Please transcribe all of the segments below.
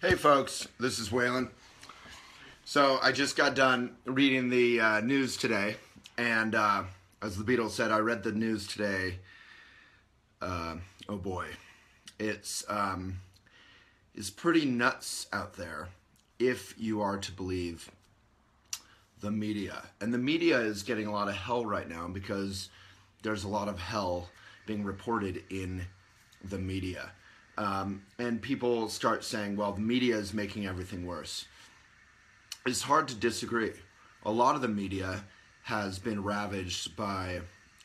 Hey folks, this is Waylon. So I just got done reading the news today, and as the Beatles said, I read the news today. Oh boy, it's pretty nuts out there if you are to believe the media. And the media is getting a lot of hell right now because there's a lot of hell being reported in the media. And people start saying, well, the media is making everything worse. It's hard to disagree. A lot of the media has been ravaged by,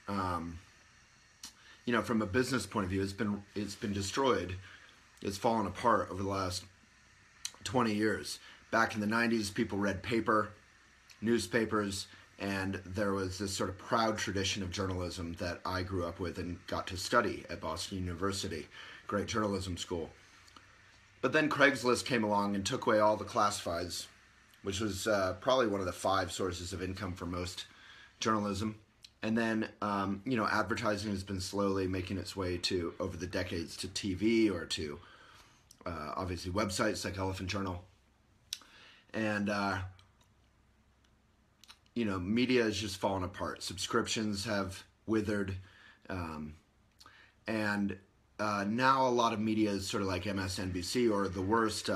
from a business point of view, it's been destroyed. It's fallen apart over the last 20 years. Back in the 90s, people read newspapers, and there was this sort of proud tradition of journalism that I grew up with and got to study at Boston University. Great journalism school. But then Craigslist came along and took away all the classifieds, which was probably one of the 5 sources of income for most journalism. And then, advertising has been slowly making its way to, over the decades, to TV or to, obviously, websites like Elephant Journal. And, media has just fallen apart. Subscriptions have withered. Now a lot of media is sort of like MSNBC or the worst,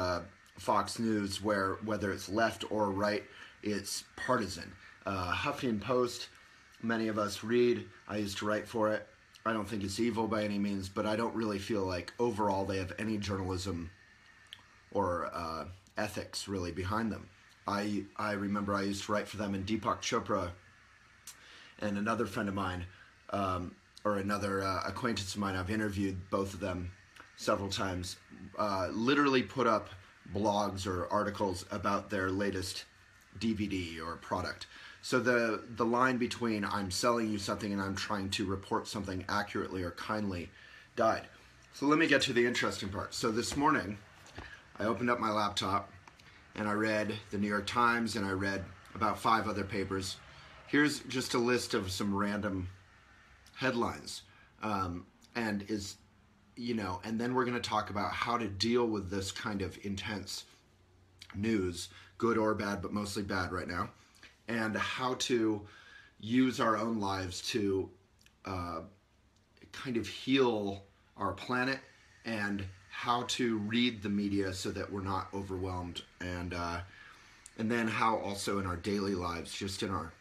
Fox News, where whether it's left or right, it's partisan. Huffington Post, many of us read. I used to write for it. I don't think it's evil by any means, but I don't really feel like overall they have any journalism or ethics really behind them. I remember I used to write for them, and Deepak Chopra and another friend of mine, or another acquaintance of mine, I've interviewed both of them several times, literally put up blogs or articles about their latest DVD or product. So the line between I'm selling you something and I'm trying to report something accurately or kindly died. So let me get to the interesting part. So this morning, I opened up my laptop and I read the New York Times and I read about 5 other papers. Here's just a list of some random headlines, and then we're going to talk about how to deal with this kind of intense news, good or bad, but mostly bad right now, and how to use our own lives to kind of heal our planet, and how to read the media so that we're not overwhelmed, and then how also in our daily lives, just in our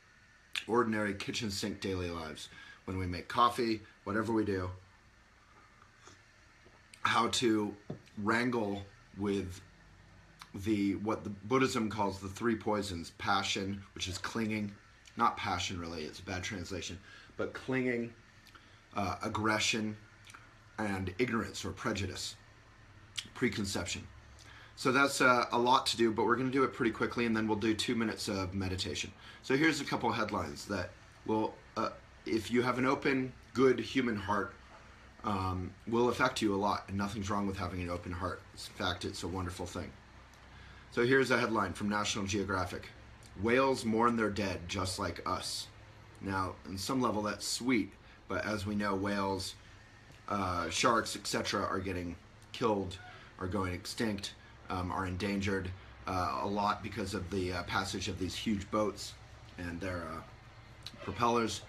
ordinary kitchen sink daily lives, when we make coffee, whatever we do, how to wrangle with what the Buddhism calls the 3 poisons: passion, which is clinging, not passion really, it's a bad translation, but clinging, aggression, and ignorance or prejudice, preconception. So that's a lot to do, but we're going to do it pretty quickly, and then we'll do 2 minutes of meditation. So here's a couple headlines that will, if you have an open, good human heart, will affect you a lot, and nothing's wrong with having an open heart. In fact, it's a wonderful thing. So here's a headline from National Geographic. Whales mourn their dead just like us. Now, on some level, that's sweet, but as we know, whales, sharks, etc. are getting killed, are going extinct, are endangered a lot because of the passage of these huge boats and their propellers.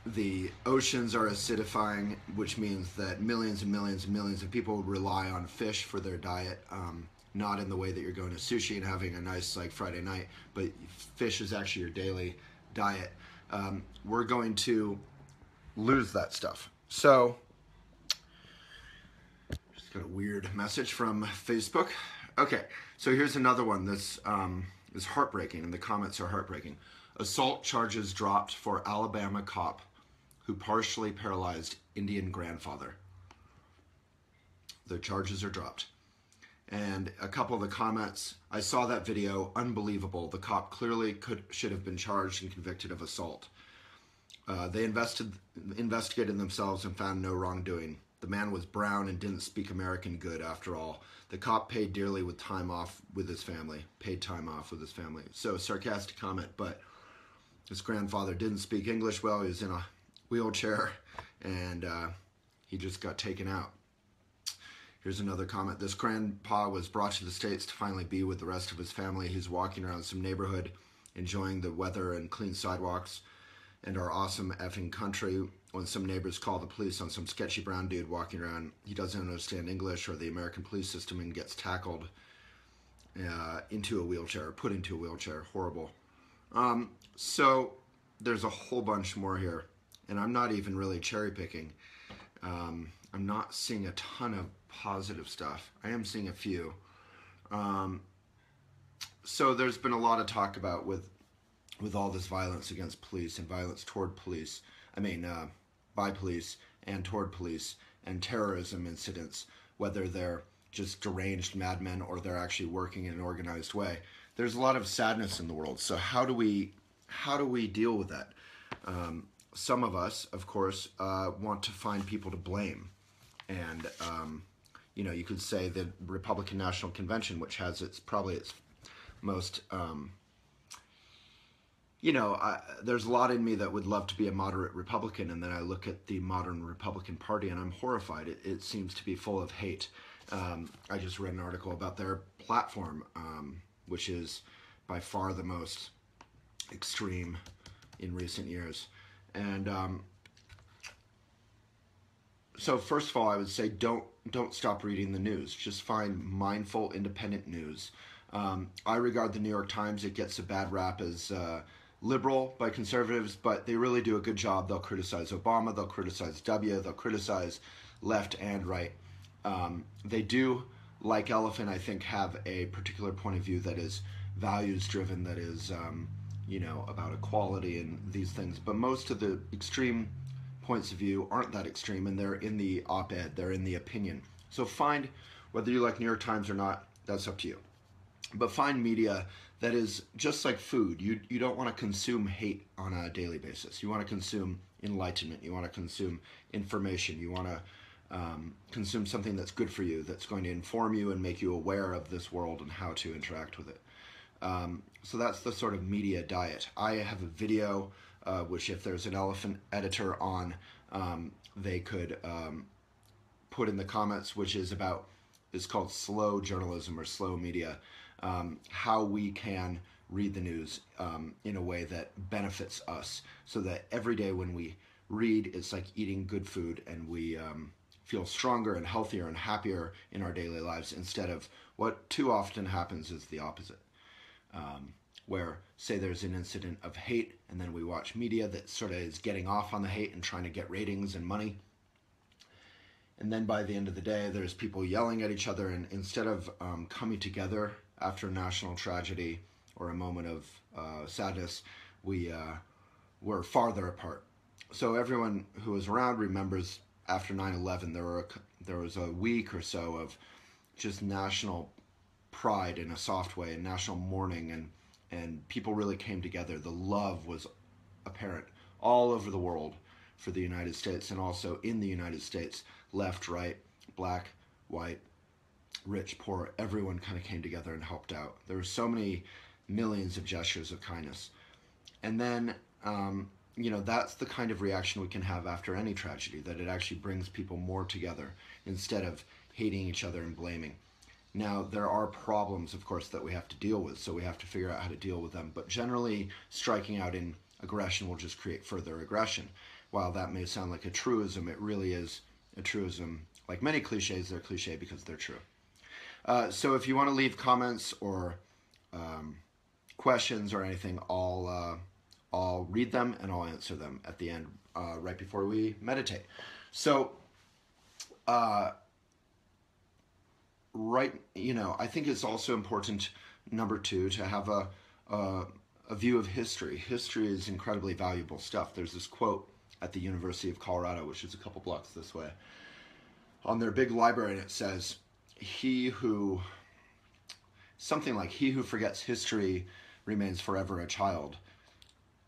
The oceans are acidifying, which means that millions and millions and millions of people rely on fish for their diet, not in the way that you're going to sushi and having a nice Friday night, but fish is actually your daily diet. We're going to lose that stuff. So, just got a weird message from Facebook. Okay, so here's another one that's is heartbreaking, and the comments are heartbreaking. Assault charges dropped for Alabama cop who partially paralyzed Indian grandfather. The charges are dropped. And a couple of the comments, I saw that video, unbelievable. The cop clearly should have been charged and convicted of assault. They investigated themselves and found no wrongdoing. The man was brown and didn't speak American good after all. The cop paid dearly with time off with his family. So sarcastic comment, but his grandfather didn't speak English well. He was in a wheelchair, and he just got taken out. Here's another comment. This grandpa was brought to the States to finally be with the rest of his family. He's walking around some neighborhood, enjoying the weather and clean sidewalks and our awesome effing country, when some neighbors call the police on some sketchy brown dude walking around. He doesn't understand English or the American police system and gets tackled into a wheelchair, put into a wheelchair. Horrible. So there's a whole bunch more here, and I'm not even really cherry picking. I'm not seeing a ton of positive stuff. I am seeing a few. So there's been a lot of talk about with all this violence against police and violence toward police. By police and toward police, and terrorism incidents, whether they're just deranged madmen or they're actually working in an organized way. There's a lot of sadness in the world. So how do we deal with that? Some of us, of course, want to find people to blame. And, you could say the Republican National Convention, which has probably its most, there's a lot in me that would love to be a moderate Republican, and then I look at the modern Republican Party and I'm horrified. It seems to be full of hate. I just read an article about their platform, which is by far the most extreme in recent years. And so first of all, I would say don't stop reading the news. Just find mindful, independent news. I regard the New York Times, it gets a bad rap as liberal by conservatives, but they really do a good job. They'll criticize Obama, they'll criticize W, they'll criticize left and right. They do, like Elephant, I think, have a particular point of view that is values-driven, that is, about equality and these things. But most of the extreme points of view aren't that extreme, and they're in the op-ed, they're in the opinion. So find, whether you like New York Times or not, that's up to you. But find media that is just like food. You don't want to consume hate on a daily basis. You want to consume enlightenment. You want to consume information. You want to consume something that's good for you, that's going to inform you and make you aware of this world and how to interact with it. So that's the sort of media diet. I have a video, which if there's an Elephant editor on, they could put in the comments, which is it's called slow journalism or slow media. How we can read the news in a way that benefits us, so that every day when we read, it's like eating good food, and we feel stronger and healthier and happier in our daily lives, instead of what too often happens is the opposite, where, say, there's an incident of hate, and then we watch media that sort of is getting off on the hate and trying to get ratings and money. And then by the end of the day, there's people yelling at each other, and instead of coming together after a national tragedy or a moment of sadness, we're farther apart. So everyone who was around remembers after 9/11, there was a week or so of just national pride in a soft way, and national mourning, and people really came together. The love was apparent all over the world for the United States, and also in the United States, left, right, black, white, rich, poor, everyone kind of came together and helped out. There were so many millions of gestures of kindness. And then, that's the kind of reaction we can have after any tragedy, that it actually brings people more together instead of hating each other and blaming. Now, there are problems, of course, that we have to deal with, so we have to figure out how to deal with them. But generally, striking out in aggression will just create further aggression. While that may sound like a truism, it really is a truism. Like many cliches, they're cliche because they're true. So if you want to leave comments or questions or anything, I'll read them and I'll answer them at the end, right before we meditate. So, I think it's also important, number two, to have a view of history. History is incredibly valuable stuff. There's this quote at the University of Colorado, which is a couple blocks this way, on their big library, and it says, he who forgets history remains forever a child.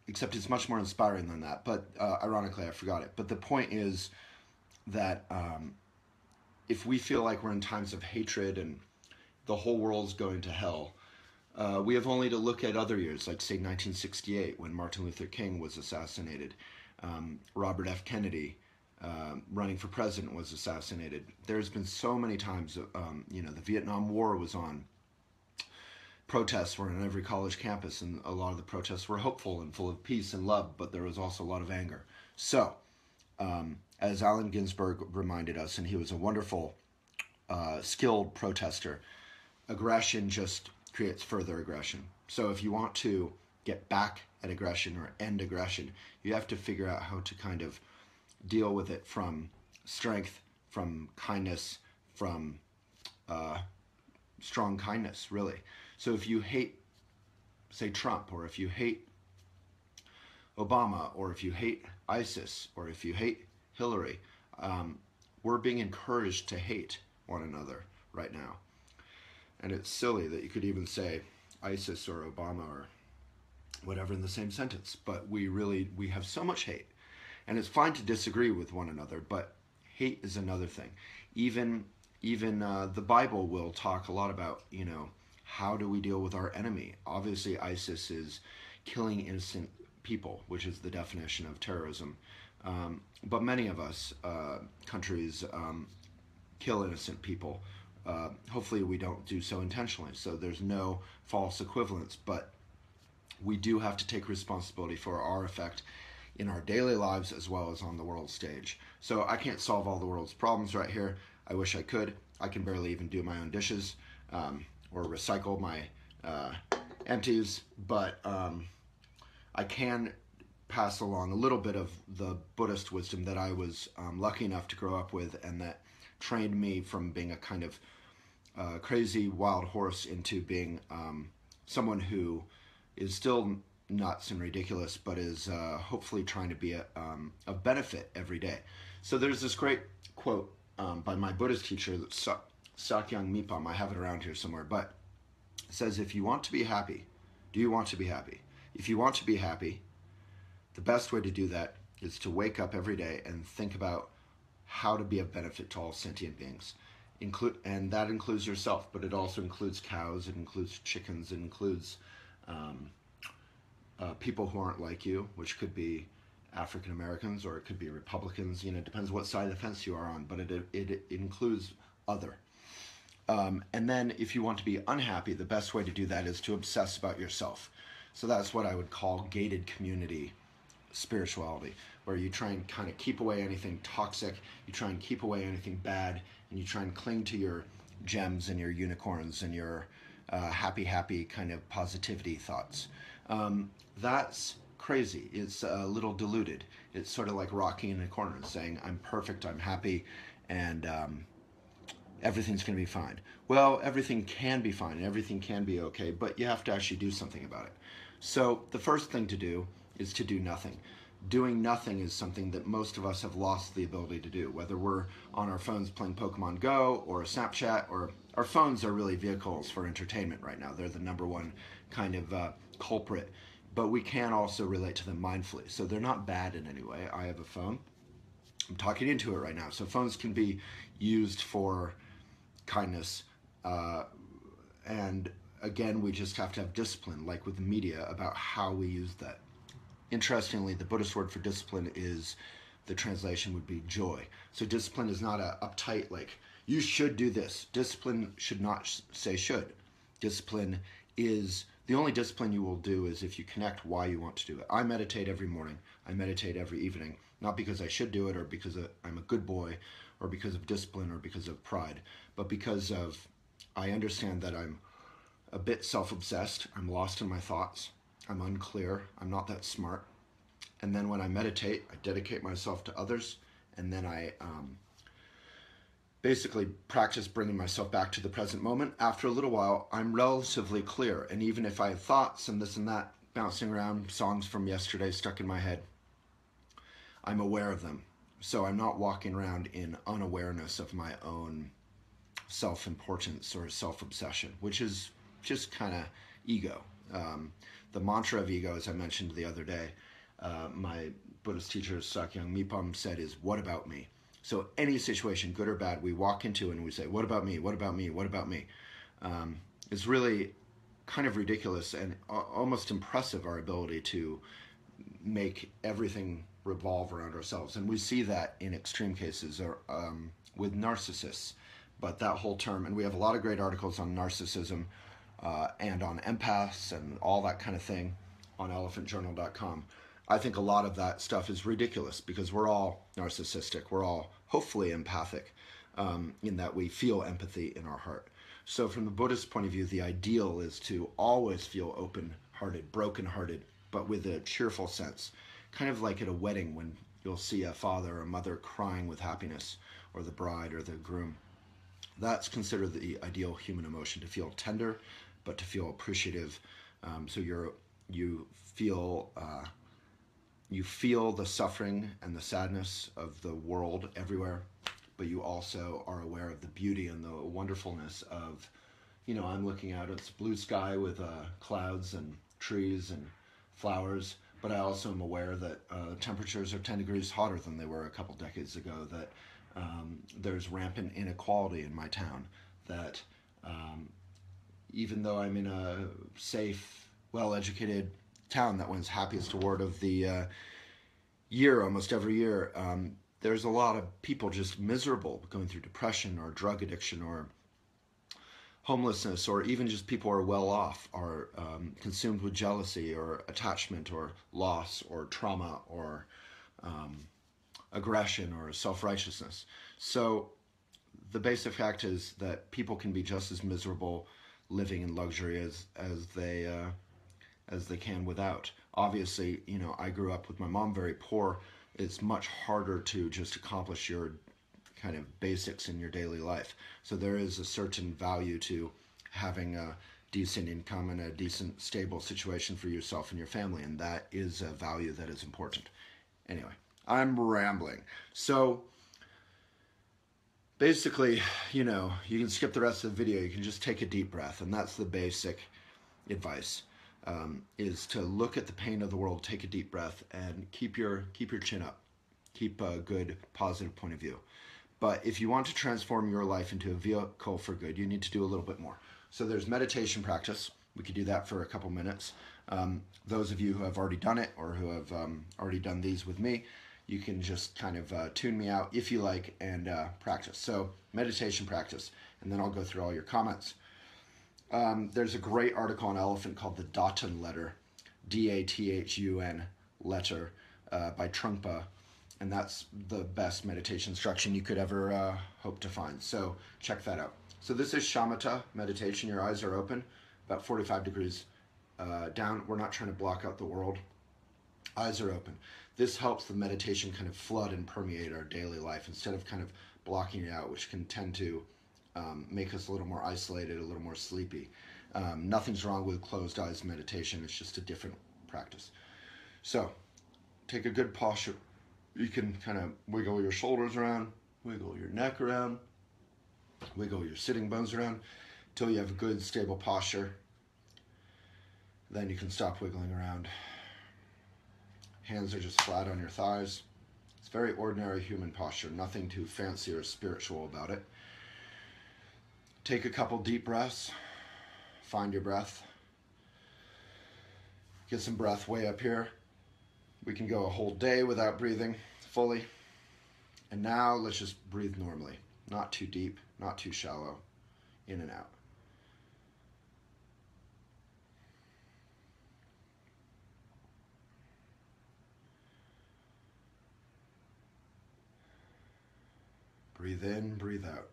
Except it's much more inspiring than that. But ironically, I forgot it. But the point is that if we feel like we're in times of hatred and the whole world's going to hell, we have only to look at other years, like, say, 1968, when Martin Luther King was assassinated, Robert F. Kennedy, running for president was assassinated. There's been so many times, the Vietnam War was on. Protests were on every college campus, and a lot of the protests were hopeful and full of peace and love, but there was also a lot of anger. So, as Allen Ginsberg reminded us, and he was a wonderful, skilled protester, aggression just creates further aggression. So if you want to get back at aggression or end aggression, you have to figure out how to kind of deal with it from strength, from kindness, from strong kindness, really. So if you hate, say, Trump, or if you hate Obama, or if you hate ISIS, or if you hate Hillary, we're being encouraged to hate one another right now. And it's silly that you could even say ISIS or Obama or whatever in the same sentence, but we have so much hate. And it's fine to disagree with one another, but hate is another thing. Even the Bible will talk a lot about, how do we deal with our enemy? Obviously, ISIS is killing innocent people, which is the definition of terrorism. But many of us, countries, kill innocent people. Hopefully we don't do so intentionally, so there's no false equivalence, but we do have to take responsibility for our effect in our daily lives as well as on the world stage. So I can't solve all the world's problems right here. I wish I could. I can barely even do my own dishes or recycle my empties, but I can pass along a little bit of the Buddhist wisdom that I was lucky enough to grow up with, and that trained me from being a kind of crazy wild horse into being someone who is still nuts and ridiculous, but is hopefully trying to be a benefit every day. So there's this great quote by my Buddhist teacher, Sakyong Mipam. I have it around here somewhere, but it says, if you want to be happy, do you want to be happy? If you want to be happy, the best way to do that is to wake up every day and think about how to be of benefit to all sentient beings. And that includes yourself, but it also includes cows, it includes chickens, it includes people who aren't like you, which could be African Americans or it could be Republicans. It depends what side of the fence you are on, but it includes other. And then if you want to be unhappy, the best way to do that is to obsess about yourself. So that's what I would call gated community spirituality, where you try and kind of keep away anything toxic, you try and keep away anything bad, and you try and cling to your gems and your unicorns and your happy kind of positivity thoughts. That's crazy. It's a little diluted. It's sort of like rocking in a corner saying, I'm perfect, I'm happy, and everything's going to be fine. Well, everything can be fine, and everything can be okay, but you have to actually do something about it. So the first thing to do is to do nothing. Doing nothing is something that most of us have lost the ability to do, whether we're on our phones playing Pokemon Go or Snapchat, or our phones are really vehicles for entertainment right now. They're the number one kind of culprit, but we can also relate to them mindfully. So they're not bad in any way. I have a phone. I'm talking into it right now. So phones can be used for kindness, and again, we just have to have discipline, like with the media, about how we use that. Interestingly, the Buddhist word for discipline is, the translation would be joy. So discipline is not a uptight, like, you should do this. Discipline should not say should. Discipline is, the only discipline you will do is if you connect why you want to do it. I meditate every morning. I meditate every evening, not because I should do it or because I'm a good boy or because of discipline or because of pride, but because of, I understand that I'm a bit self-obsessed. I'm lost in my thoughts. I'm unclear. I'm not that smart. And then when I meditate, I dedicate myself to others, and then I basically practice bringing myself back to the present moment. After a little while, I'm relatively clear. And even if I have thoughts and this and that bouncing around, songs from yesterday stuck in my head, I'm aware of them. So I'm not walking around in unawareness of my own self-importance or self-obsession, which is just kind of ego. The mantra of ego, as I mentioned the other day, my Buddhist teacher Sakyong Mipam said, is what about me? So any situation, good or bad, we walk into and we say, what about me? What about me? What about me? It's really kind of ridiculous and almost impressive, our ability to make everything revolve around ourselves. And we see that in extreme cases or with narcissists. But that whole term, and we have a lot of great articles on narcissism and on empaths and all that kind of thing on elephantjournal.com. I think a lot of that stuff is ridiculous because we're all narcissistic. We're all hopefully empathic in that we feel empathy in our heart. So from the Buddhist point of view, the ideal is to always feel open-hearted, broken-hearted, but with a cheerful sense. Kind of like at a wedding when you'll see a father or a mother crying with happiness, or the bride or the groom. That's considered the ideal human emotion, to feel tender, but to feel appreciative. So you feel the suffering and the sadness of the world everywhere, but you also are aware of the beauty and the wonderfulness of, I'm looking out, it's blue sky with clouds and trees and flowers, but I also am aware that temperatures are 10 degrees hotter than they were a couple decades ago, that there's rampant inequality in my town, that even though I'm in a safe, well-educated town that wins happiest award of the year almost every year, there's a lot of people just miserable, going through depression or drug addiction or homelessness, or even just people who are well off, are consumed with jealousy or attachment or loss or trauma or aggression or self-righteousness. So the basic fact is that people can be just as miserable living in luxury as they can without. Obviously, I grew up with my mom very poor. It's much harder to just accomplish your kind of basics in your daily life. So there is a certain value to having a decent income and a decent, stable situation for yourself and your family, and that is a value that is important. Anyway, I'm rambling. So basically, you can skip the rest of the video. You can just take a deep breath, and that's the basic advice, is to look at the pain of the world, take a deep breath, and keep your chin up. Keep a good, positive point of view. But if you want to transform your life into a vehicle for good, you need to do a little bit more. So there's meditation practice. We could do that for a couple minutes. Those of you who have already done it or who have already done these with me, you can just kind of tune me out if you like and practice. So meditation practice, and then I'll go through all your comments. There's a great article on elephant called the Dathun letter, D-A-T-H-U-N letter by Trungpa, and that's the best meditation instruction you could ever hope to find. So check that out. So this is shamatha meditation. Your eyes are open, about 45 degrees down. We're not trying to block out the world. Eyes are open. This helps the meditation kind of flood and permeate our daily life instead of kind of blocking it out, which can tend to make us a little more isolated, a little more sleepy. Nothing's wrong with closed eyes meditation. It's just a different practice. So take a good posture. You can kind of wiggle your shoulders around, wiggle your neck around, wiggle your sitting bones around until you have a good stable posture. Then you can stop wiggling around. Hands are just flat on your thighs. It's very ordinary human posture, nothing too fancy or spiritual about it. Take a couple deep breaths. Find your breath. Get some breath way up here. We can go a whole day without breathing fully. And now let's just breathe normally. Not too deep, not too shallow. In and out. Breathe in, breathe out.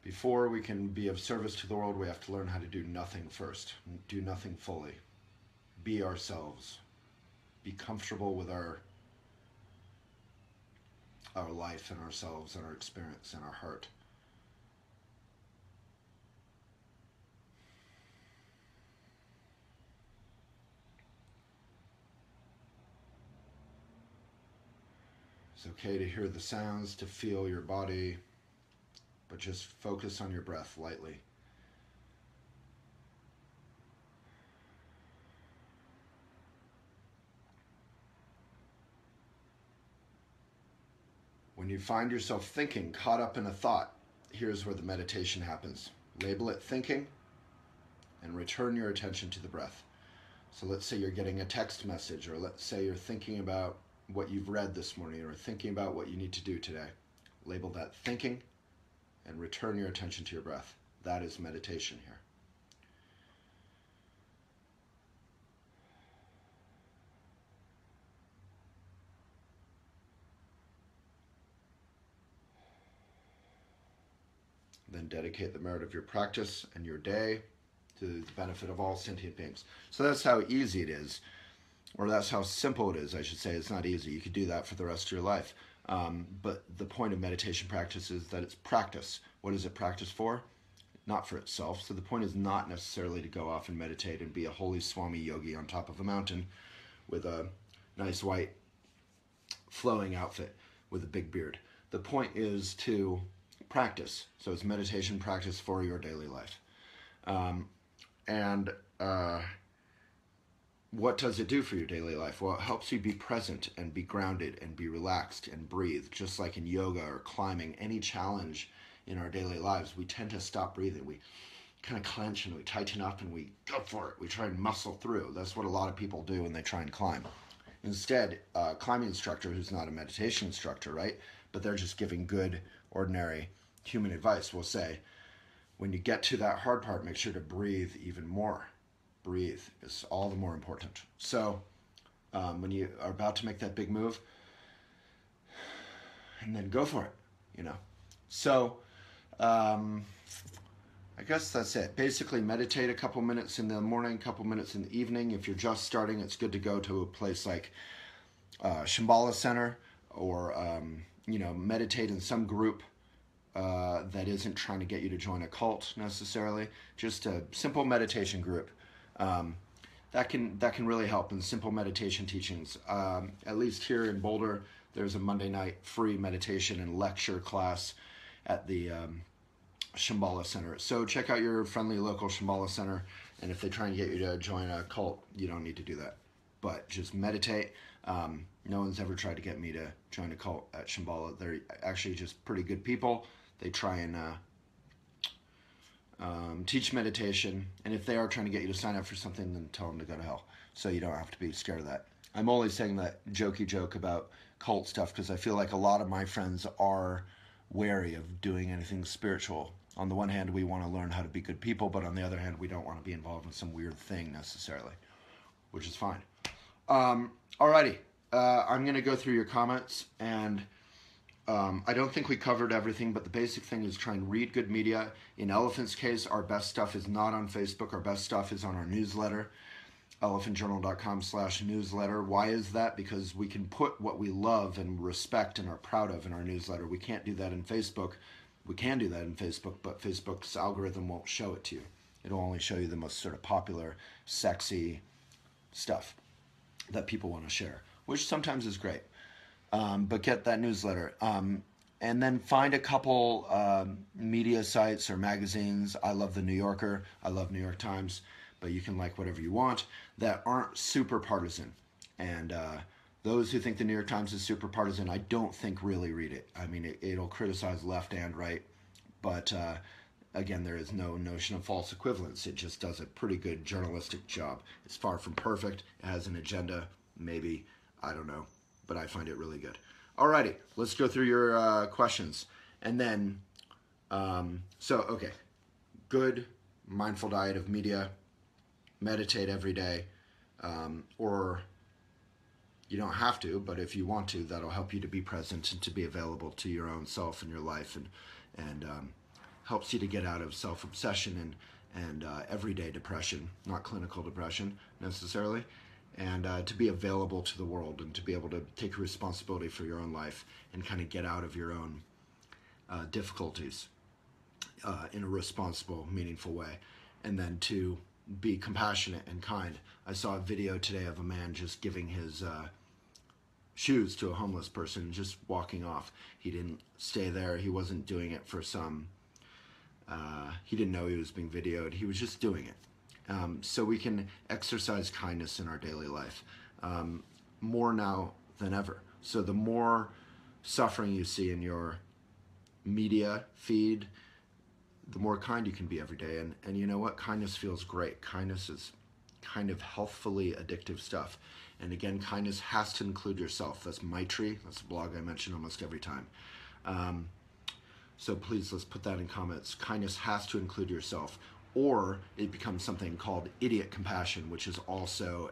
Before we can be of service to the world, we have to learn how to do nothing first. Do nothing fully. Be ourselves. Be comfortable with our life and ourselves and our experience and our heart. It's okay to hear the sounds, to feel your body, but just focus on your breath lightly. When you find yourself thinking, caught up in a thought, here's where the meditation happens. Label it thinking and return your attention to the breath. So let's say you're getting a text message, or let's say you're thinking about what you've read this morning, or thinking about what you need to do today. Label that thinking and return your attention to your breath. That is meditation here. Then dedicate the merit of your practice and your day to the benefit of all sentient beings. So that's how easy it is, or that's how simple it is, I should say. It's not easy. You could do that for the rest of your life. But the point of meditation practice is that it's practice. What is it practice for? Not for itself. So the point is not necessarily to go off and meditate and be a holy Swami yogi on top of a mountain with a nice white flowing outfit with a big beard. The point is to practice. So it's meditation practice for your daily life. What does it do for your daily life? Well, it helps you be present and be grounded and be relaxed and breathe. Just like in yoga or climbing, any challenge in our daily lives, we tend to stop breathing. We kind of clench and we tighten up and we go for it. We try and muscle through. That's what a lot of people do when they try and climb. Instead, a climbing instructor who's not a meditation instructor, right? But they're just giving good, ordinary human advice will say, when you get to that hard part, make sure to breathe even more. Breathe is all the more important. So when you are about to make that big move, and then go for it, you know. So I guess that's it. Basically meditate a couple minutes in the morning, a couple minutes in the evening. If you're just starting, it's good to go to a place like Shambhala Center, or meditate in some group that isn't trying to get you to join a cult necessarily. Just a simple meditation group. That can really help in simple meditation teachings. At least here in Boulder, there's a Monday night free meditation and lecture class at the Shambhala Center. So check out your friendly local Shambhala Center, and if they try and get you to join a cult, you don't need to do that. But just meditate. No one's ever tried to get me to join a cult at Shambhala. They're actually just pretty good people. They try and teach meditation, and if they are trying to get you to sign up for something, then tell them to go to hell. So you don't have to be scared of that. I'm only saying that jokey joke about cult stuff because I feel like a lot of my friends are wary of doing anything spiritual. On the one hand, we want to learn how to be good people, but on the other hand, we don't want to be involved in some weird thing necessarily, which is fine. Alrighty, I'm going to go through your comments, and I don't think we covered everything, but the basic thing is try and read good media. In Elephant's case, our best stuff is not on Facebook. Our best stuff is on our newsletter, elephantjournal.com/newsletter. Why is that? Because we can put what we love and respect and are proud of in our newsletter. We can't do that in Facebook. We can do that in Facebook, but Facebook's algorithm won't show it to you. It'll only show you the most sort of popular, sexy stuff that people want to share, which sometimes is great. But get that newsletter. And then find a couple media sites or magazines. I love The New Yorker. I love New York Times. But you can like whatever you want that aren't super partisan. And those who think The New York Times is super partisan, I don't think really read it. I mean, it'll criticize left and right. But again, there is no notion of false equivalence. It just does a pretty good journalistic job. It's far from perfect. It has an agenda, maybe. I don't know. But I find it really good. Alrighty, let's go through your questions. And then, okay, good mindful diet of media, meditate every day, or you don't have to, but if you want to, that'll help you to be present and to be available to your own self and your life, and helps you to get out of self-obsession and everyday depression, not clinical depression necessarily. And to be available to the world and to be able to take responsibility for your own life and kind of get out of your own difficulties in a responsible, meaningful way. And then to be compassionate and kind. I saw a video today of a man just giving his shoes to a homeless person, just walking off. He didn't stay there. He wasn't doing it for some, he didn't know he was being videoed. He was just doing it. So we can exercise kindness in our daily life more now than ever. So the more suffering you see in your media feed, the more kind you can be every day. And you know what? Kindness feels great. Kindness is kind of healthfully addictive stuff. And again, kindness has to include yourself. That's Maitri. That's a blog I mention almost every time. So please, let's put that in comments. Kindness has to include yourself, or it becomes something called idiot compassion, which is also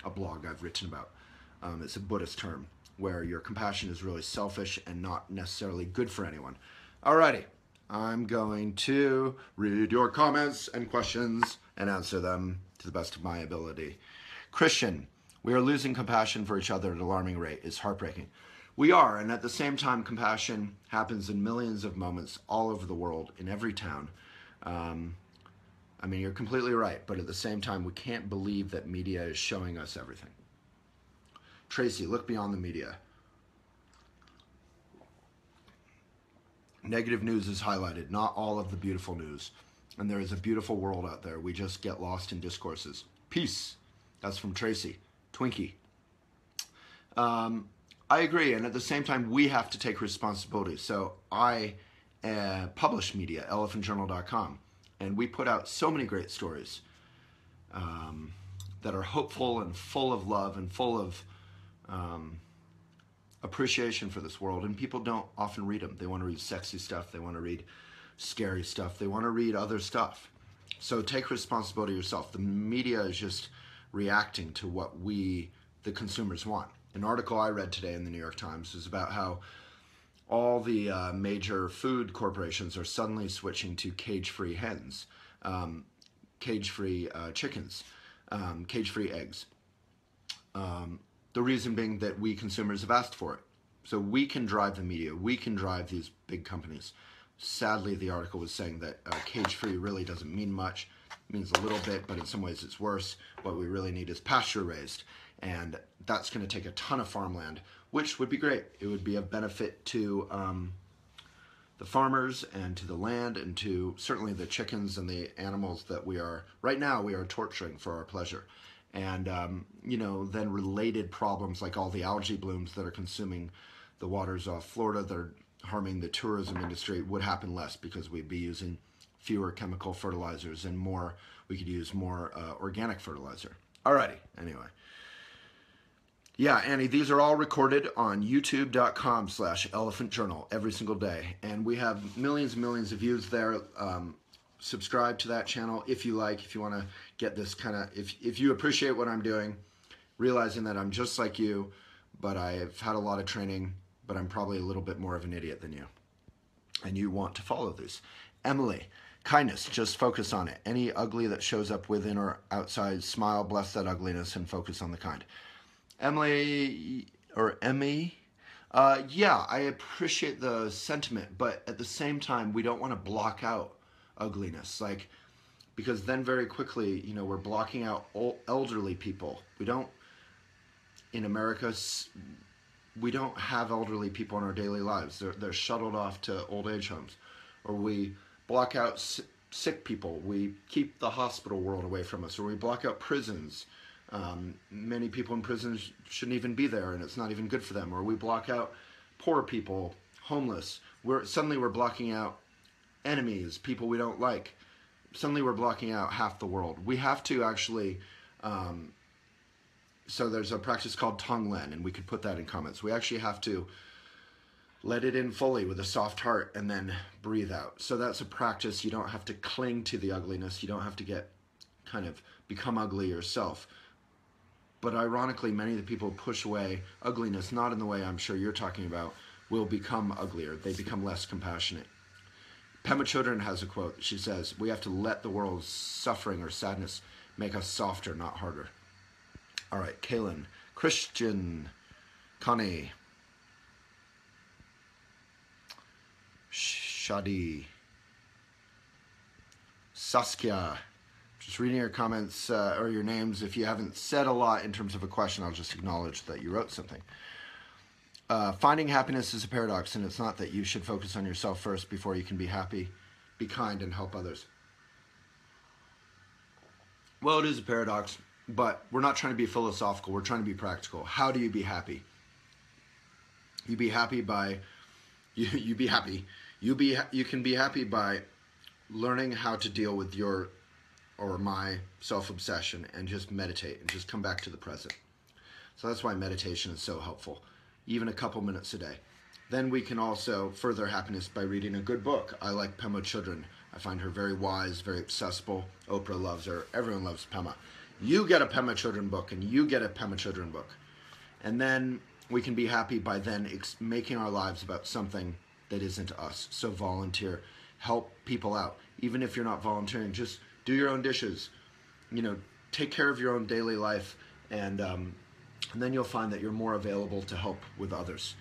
a blog I've written about. It's a Buddhist term where your compassion is really selfish and not necessarily good for anyone. Alrighty, I'm going to read your comments and questions and answer them to the best of my ability. Christian, we are losing compassion for each other at an alarming rate. It's heartbreaking. We are, and at the same time, compassion happens in millions of moments all over the world, in every town. I mean, you're completely right, but at the same time, we can't believe that media is showing us everything. Tracy, look beyond the media. Negative news is highlighted, not all of the beautiful news. And there is a beautiful world out there. We just get lost in discourses. Peace. That's from Tracy. Twinkie. I agree, and at the same time, we have to take responsibility. So I publish media, elephantjournal.com, and we put out so many great stories that are hopeful and full of love and full of appreciation for this world, and people don't often read them. They want to read sexy stuff, they want to read scary stuff, they want to read other stuff. So take responsibility yourself. The media is just reacting to what we, the consumers, want. An article I read today in the New York Times is about how all the major food corporations are suddenly switching to cage-free hens, cage-free chickens, cage-free eggs. The reason being that we consumers have asked for it. So we can drive the media, we can drive these big companies. Sadly, the article was saying that cage-free really doesn't mean much. It means a little bit, but in some ways it's worse. What we really need is pasture-raised. And that's going to take a ton of farmland, which would be great. It would be a benefit to the farmers and to the land and to certainly the chickens and the animals that we are, right now, we are torturing for our pleasure. And, you know, then related problems like all the algae blooms that are consuming the waters off Florida that are harming the tourism industry would happen less because we'd be using fewer chemical fertilizers and more, we could use more organic fertilizer. Alrighty, anyway. Yeah, Annie, these are all recorded on youtube.com/elephantjournal every single day. And we have millions and millions of views there. Subscribe to that channel if you like, if you want to get this kind of, if you appreciate what I'm doing, realizing that I'm just like you, but I've had a lot of training, but I'm probably a little bit more of an idiot than you. And you want to follow these. Emily, kindness, just focus on it. Any ugly that shows up within or outside, smile, bless that ugliness, and focus on the kind. Emily, or Emmy, yeah, I appreciate the sentiment, but at the same time, we don't want to block out ugliness, like, because then very quickly, you know, we're blocking out elderly people. We don't, in America, we don't have elderly people in our daily lives. They're shuttled off to old age homes, or we block out sick people. We keep the hospital world away from us, or we block out prisons. Many people in prisons shouldn't even be there, and it's not even good for them. Or we block out poor people, homeless. Suddenly we're blocking out enemies, people we don't like. Suddenly we're blocking out half the world. We have to actually, so there's a practice called Tonglen, and we could put that in comments. We actually have to let it in fully with a soft heart and then breathe out. So that's a practice. You don't have to cling to the ugliness. You don't have to get kind of become ugly yourself. But ironically, many of the people who push away ugliness, not in the way I'm sure you're talking about, will become uglier. They become less compassionate. Pema Chodron has a quote. She says, we have to let the world's suffering or sadness make us softer, not harder. All right, Kaylin. Christian. Connie. Shadi. Saskia. Just reading your comments or your names. If you haven't said a lot in terms of a question, I'll just acknowledge that you wrote something. Finding happiness is a paradox, and it's not that you should focus on yourself first before you can be happy. Be kind and help others. Well, it is a paradox, but we're not trying to be philosophical. We're trying to be practical. How do you be happy? You be happy by you be happy. You can be happy by learning how to deal with your or my self-obsession and just meditate and just come back to the present. So that's why meditation is so helpful, even a couple minutes a day. Then we can also further happiness by reading a good book. I like Pema Chodron. I find her very wise, very accessible. Oprah loves her. Everyone loves Pema. You get a Pema Chodron book, and you get a Pema Chodron book. And then we can be happy by then making our lives about something that isn't us. So volunteer. Help people out. Even if you're not volunteering, just do your own dishes. You know, take care of your own daily life, and then you'll find that you're more available to help with others.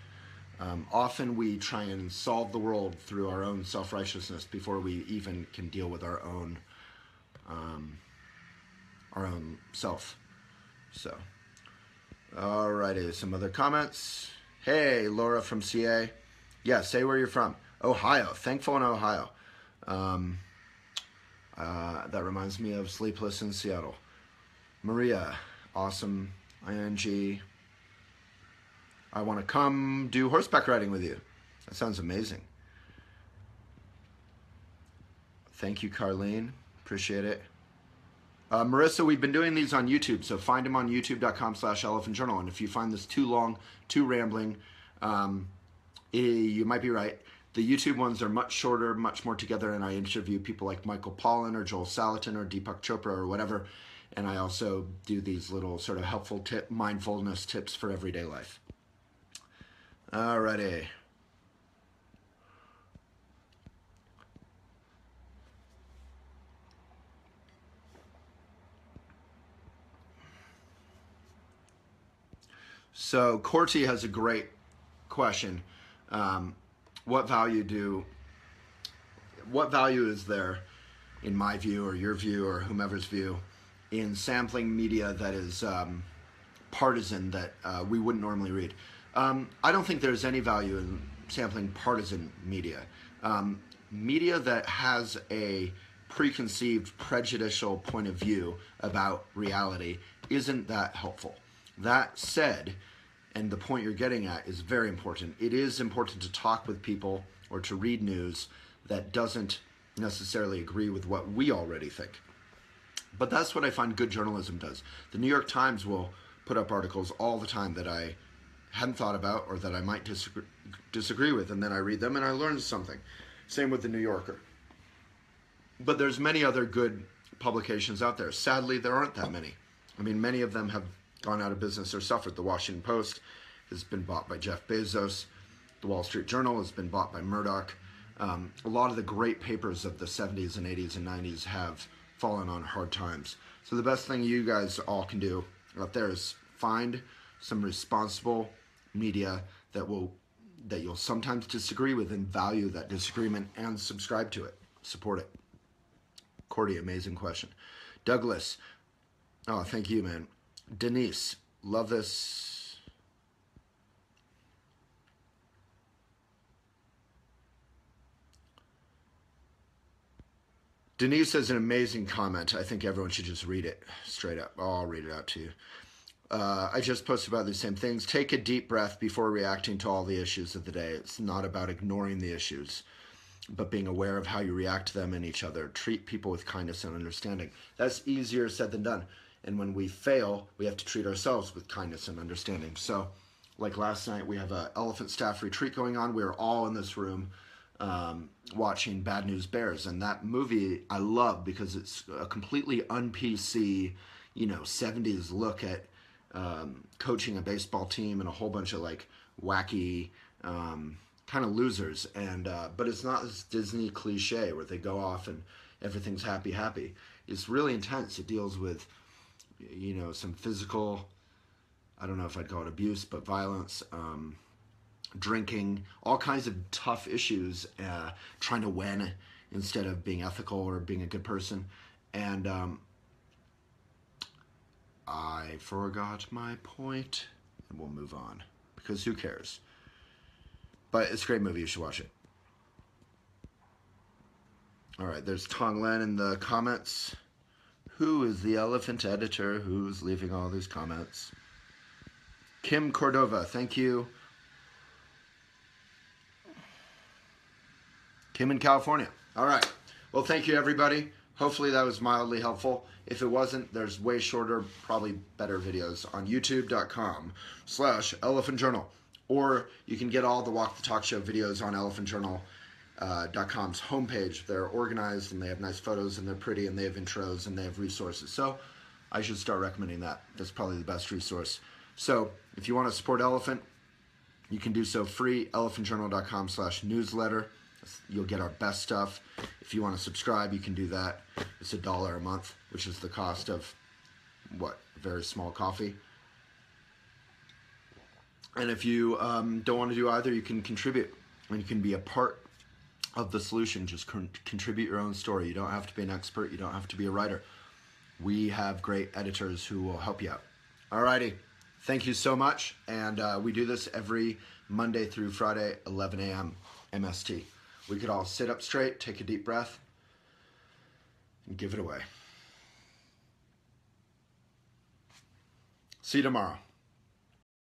Often we try and solve the world through our own self-righteousness before we even can deal with our own self. So, alrighty, some other comments. Hey, Laura from CA. Yeah, say where you're from. Ohio. Thankful in Ohio. That reminds me of Sleepless in Seattle. Maria. Awesome. ING. I want to come do horseback riding with you. That sounds amazing. Thank you, Carlene. Appreciate it. Marissa, we've been doing these on YouTube, so find them on youtube.com/elephantjournal. And if you find this too long, too rambling, you might be right. The YouTube ones are much shorter, much more together, and I interview people like Michael Pollan or Joel Salatin or Deepak Chopra or whatever. And I also do these little sort of helpful mindfulness tips for everyday life. Alrighty. So Corti has a great question. What value is there, in my view or your view or whomever's view, in sampling media that is partisan that we wouldn't normally read? I don't think there's any value in sampling partisan media. Media that has a preconceived, prejudicial point of view about reality isn't that helpful. That said, and the point you're getting at is very important, it is important to talk with people or to read news that doesn't necessarily agree with what we already think. But that's what I find good journalism does. The New York Times will put up articles all the time that I hadn't thought about or that I might disagree with, and then I read them and I learn something. Same with the New Yorker. But there's many other good publications out there. Sadly, there aren't that many. I mean, many of them have gone out of business or suffered. The Washington Post has been bought by Jeff Bezos. The Wall Street Journal has been bought by Murdoch. A lot of the great papers of the 70s and 80s and 90s have fallen on hard times. So the best thing you guys all can do out there is find some responsible media that you'll sometimes disagree with and value that disagreement and subscribe to it. Support it. Cordy, amazing question. Douglas, oh, thank you, man. Denise, love this. Denise has an amazing comment. I think everyone should just read it straight up. I'll read it out to you. I just posted about these same things. Take a deep breath before reacting to all the issues of the day. It's not about ignoring the issues, but being aware of how you react to them and each other. Treat people with kindness and understanding. That's easier said than done. And when we fail, we have to treat ourselves with kindness and understanding. So, like last night, we have an elephant staff retreat going on. We were all in this room watching Bad News Bears. And that movie I love because it's a completely un-PC, 70s look at coaching a baseball team and a whole bunch of like wacky kind of losers. And but it's not this Disney cliche where they go off and everything's happy. It's really intense. It deals with some physical, I don't know if I'd call it abuse, but violence, drinking, all kinds of tough issues, trying to win instead of being ethical or being a good person. And I forgot my point, and we'll move on, because who cares? But it's a great movie. You should watch it. All right, there's Tong Len in the comments. Who is the elephant editor who's leaving all these comments? Kim Cordova, thank you. Kim in California. All right. Well, thank you, everybody. hopefully that was mildly helpful. If it wasn't, there's way shorter, probably better videos on youtube.com/Elephant Journal. Or you can get all the Walk the Talk Show videos on elephantjournal.com's homepage. They're organized and they have nice photos and they're pretty and they have intros and they have resources. So I should start recommending that. That's probably the best resource. So if you want to support Elephant, you can do so free, elephantjournal.com/newsletter. You'll get our best stuff. If you want to subscribe, you can do that. It's $1 a month, which is the cost of, what, a very small coffee. And if you don't want to do either, you can contribute. And you can be a part of the solution. Just contribute your own story. You don't have to be an expert. You don't have to be a writer. We have great editors who will help you out. Alrighty. Thank you so much. And we do this every Monday through Friday, 11 a.m. MST. We could all sit up straight, take a deep breath, and give it away. See you tomorrow.